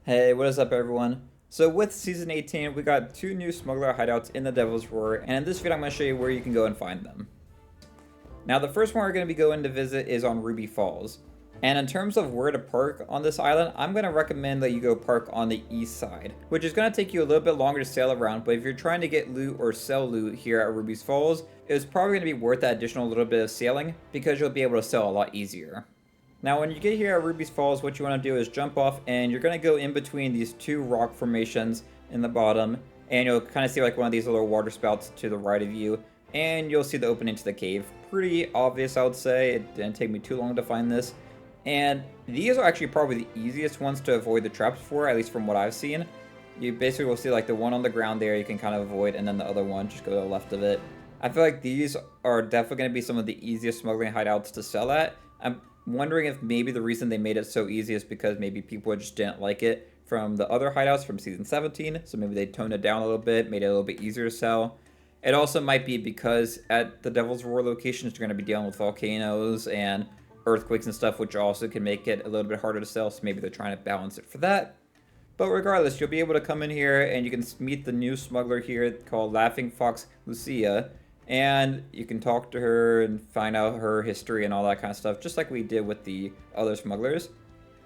Hey, what is up, everyone? So with Season 18, we got two new Smuggler hideouts in the Devil's Roar, and in this video I'm going to show you where you can go and find them. Now the first one we're going to be going to visit is on Ruby Falls. And in terms of where to park on this island, I'm going to recommend that you go park on the east side, which is going to take you a little bit longer to sail around, but if you're trying to get loot or sell loot here at Ruby's Falls, it's probably going to be worth that additional little bit of sailing because you'll be able to sell a lot easier. Now when you get here at Ruby's Falls, what you want to do is jump off and you're going to go in between these two rock formations in the bottom, and you'll kind of see like one of these little water spouts to the right of you, and you'll see the opening to the cave. Pretty obvious, I would say. It didn't take me too long to find this. And these are actually probably the easiest ones to avoid the traps for, at least from what I've seen. You basically will see like the one on the ground there you can kind of avoid, and then the other one, just go to the left of it. I feel like these are definitely going to be some of the easiest smuggling hideouts to sell at. I'm wondering if maybe the reason they made it so easy is because maybe people just didn't like it from the other hideouts from Season 17, so maybe they toned it down a little bit, made it a little bit easier to sell. It also might be because at the Devil's Roar locations, you're going to be dealing with volcanoes and earthquakes and stuff, which also can make it a little bit harder to sell, so maybe they're trying to balance it for that. But regardless, you'll be able to come in here and you can meet the new smuggler here called Laughing Fox Lucia, and you can talk to her and find out her history and all that kind of stuff, just like we did with the other smugglers.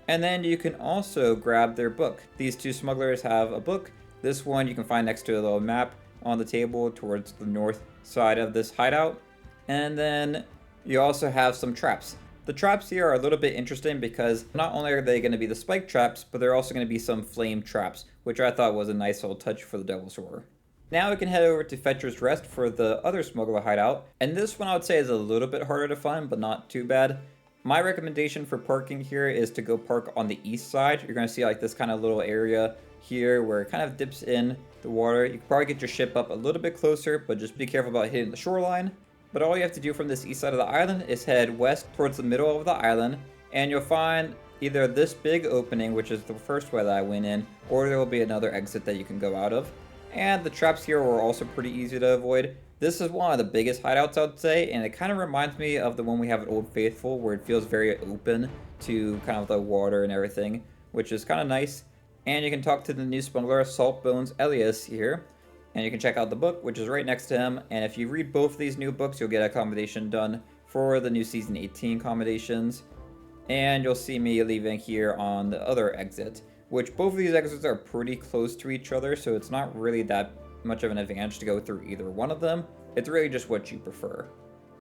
And then you can also grab their book. These two smugglers have a book. This one you can find next to a little map on the table towards the north side of this hideout. And then you also have some traps. The traps here are a little bit interesting because not only are they going to be the spike traps, but they're also going to be some flame traps, which I thought was a nice little touch for the Devil's Roar. Now we can head over to Fetcher's Rest for the other smuggler hideout, and this one I would say is a little bit harder to find, but not too bad. My recommendation for parking here is to go park on the east side. You're going to see like this kind of little area here where it kind of dips in the water. You can probably get your ship up a little bit closer, but just be careful about hitting the shoreline. But all you have to do from this east side of the island is head west towards the middle of the island, and you'll find either this big opening, which is the first way that I went in, or there will be another exit that you can go out of. And the traps here were also pretty easy to avoid. This is one of the biggest hideouts, I would say, and it kind of reminds me of the one we have at Old Faithful, where it feels very open to kind of the water and everything, which is kind of nice. And you can talk to the new smuggler, Saltbones Elias, here. And you can check out the book, which is right next to him. And if you read both of these new books, you'll get accommodation done for the new Season 18 accommodations. And you'll see me leaving here on the other exit, which both of these exits are pretty close to each other, so it's not really that much of an advantage to go through either one of them. It's really just what you prefer.